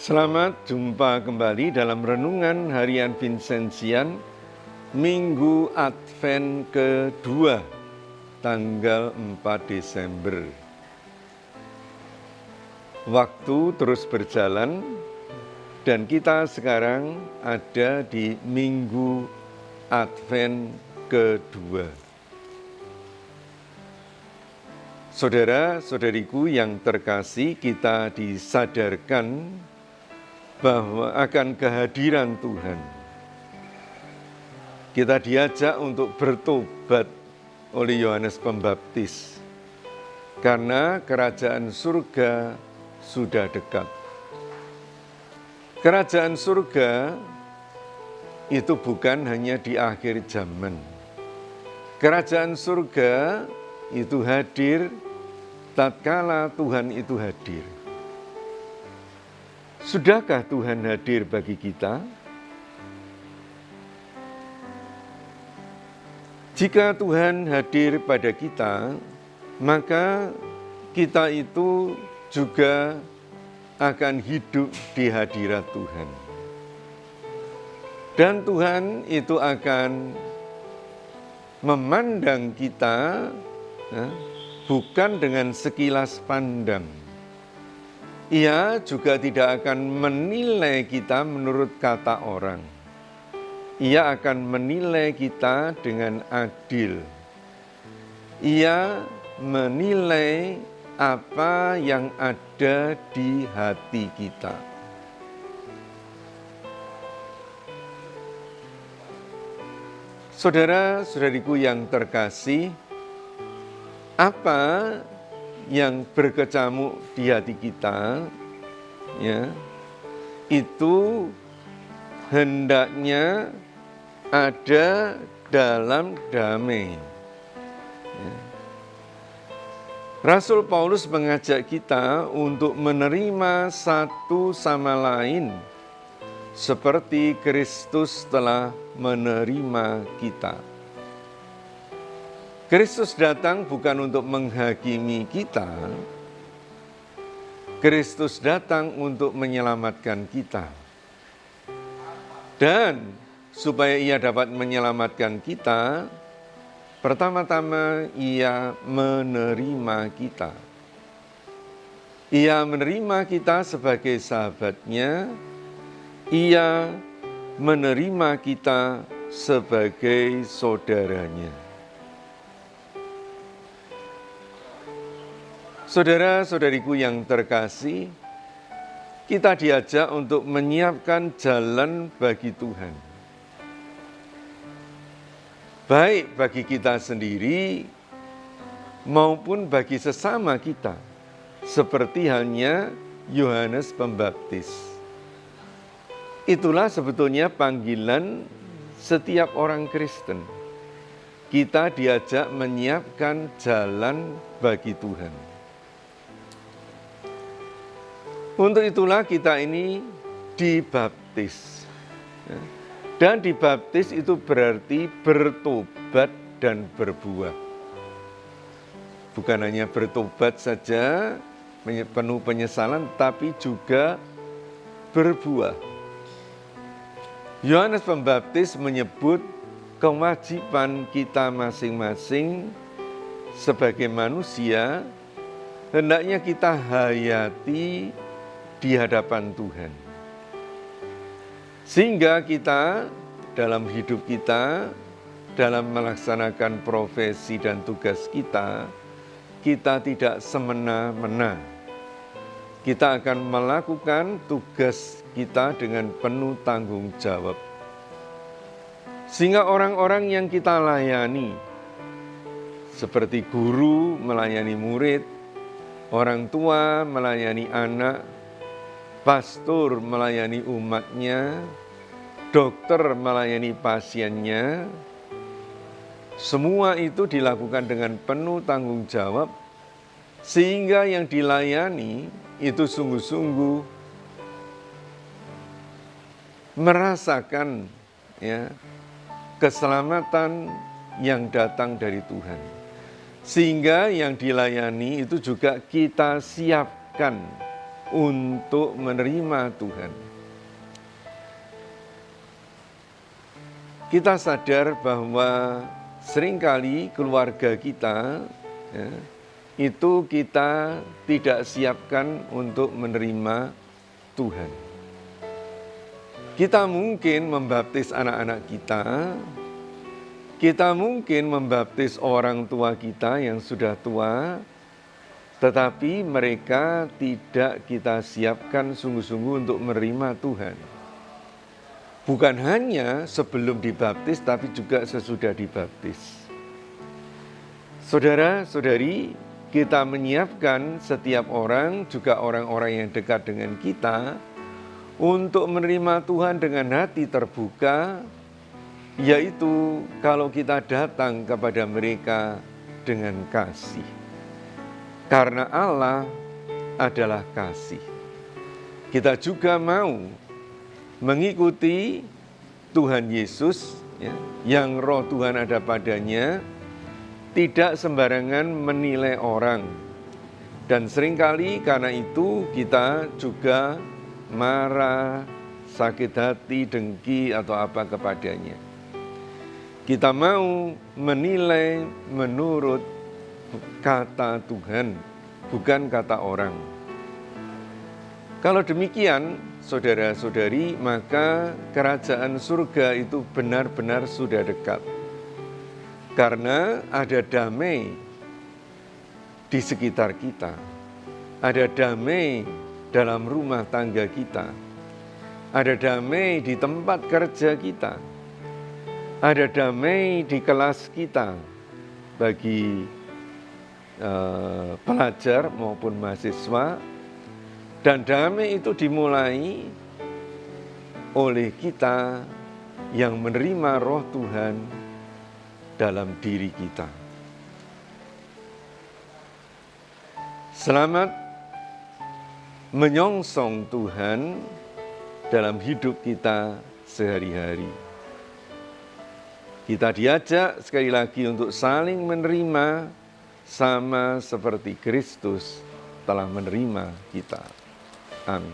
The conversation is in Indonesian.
Selamat jumpa kembali dalam Renungan Harian Vincenzian Minggu Advent kedua, tanggal 4 Desember. Waktu terus berjalan dan kita sekarang ada di Minggu Advent kedua. Saudara-saudariku yang terkasih, kita disadarkan bahwa akan kehadiran Tuhan. Kita diajak untuk bertobat oleh Yohanes Pembaptis, karena kerajaan surga sudah dekat. Kerajaan surga itu bukan hanya di akhir zaman. Kerajaan surga itu hadir tatkala Tuhan itu hadir. Sudahkah Tuhan hadir bagi kita? Jika Tuhan hadir pada kita, maka kita itu juga akan hidup di hadirat Tuhan. Dan Tuhan itu akan memandang kita bukan dengan sekilas pandang. Ia juga tidak akan menilai kita menurut kata orang. Ia akan menilai kita dengan adil. Ia menilai apa yang ada di hati kita. Saudara-saudariku yang terkasih, apa yang berkecamuk di hati kita, itu hendaknya ada dalam damai. Rasul Paulus mengajak kita untuk menerima satu sama lain seperti Kristus telah menerima kita. Kristus datang bukan untuk menghakimi kita. Kristus datang untuk menyelamatkan kita. Dan supaya Ia dapat menyelamatkan kita, pertama-tama Ia menerima kita. Ia menerima kita sebagai sahabatnya. Ia menerima kita sebagai saudaranya. Saudara-saudariku yang terkasih, kita diajak untuk menyiapkan jalan bagi Tuhan. Baik bagi kita sendiri maupun bagi sesama kita, seperti halnya Yohanes Pembaptis. Itulah sebetulnya panggilan setiap orang Kristen. Kita diajak menyiapkan jalan bagi Tuhan. Untuk itulah kita ini dibaptis. Dan dibaptis itu berarti bertobat dan berbuah. Bukan hanya bertobat saja, penuh penyesalan, tapi juga berbuah. Yohanes Pembaptis menyebut kewajiban kita masing-masing sebagai manusia, hendaknya kita hayati di hadapan Tuhan. Sehingga kita dalam hidup kita, dalam melaksanakan profesi dan tugas kita, kita tidak semena-mena. Kita akan melakukan tugas kita dengan penuh tanggung jawab. Sehingga orang-orang yang kita layani, seperti guru melayani murid, orang tua melayani anak, pastor melayani umatnya, dokter melayani pasiennya, semua itu dilakukan dengan penuh tanggung jawab, sehingga yang dilayani itu sungguh-sungguh merasakan keselamatan yang datang dari Tuhan. Sehingga yang dilayani itu juga kita siapkan untuk menerima Tuhan. Kita sadar bahwa seringkali keluarga kita itu kita tidak siapkan untuk menerima Tuhan. Kita mungkin membaptis anak-anak kita mungkin membaptis orang tua kita yang sudah tua, tetapi mereka tidak kita siapkan sungguh-sungguh untuk menerima Tuhan. Bukan hanya sebelum dibaptis, tapi juga sesudah dibaptis. Saudara-saudari, kita menyiapkan setiap orang, juga orang-orang yang dekat dengan kita, untuk menerima Tuhan dengan hati terbuka, yaitu kalau kita datang kepada mereka dengan kasih. Karena Allah adalah kasih. Kita juga mau mengikuti Tuhan Yesus, yang roh Tuhan ada padanya, tidak sembarangan menilai orang. Dan seringkali karena itu kita juga marah, sakit hati, dengki atau apa kepadanya. Kita mau menilai menurut kata Tuhan, bukan kata orang. Kalau demikian, saudara-saudari, maka kerajaan surga itu benar-benar sudah dekat. Karena ada damai di sekitar kita. Ada damai dalam rumah tangga kita. Ada damai di tempat kerja kita. Ada damai di kelas kita bagi pelajar maupun mahasiswa. Dan damai itu dimulai oleh kita yang menerima roh Tuhan dalam diri kita. Selamat menyongsong Tuhan dalam hidup kita sehari-hari. Kita diajak sekali lagi untuk saling menerima sama seperti Kristus telah menerima kita. Amin.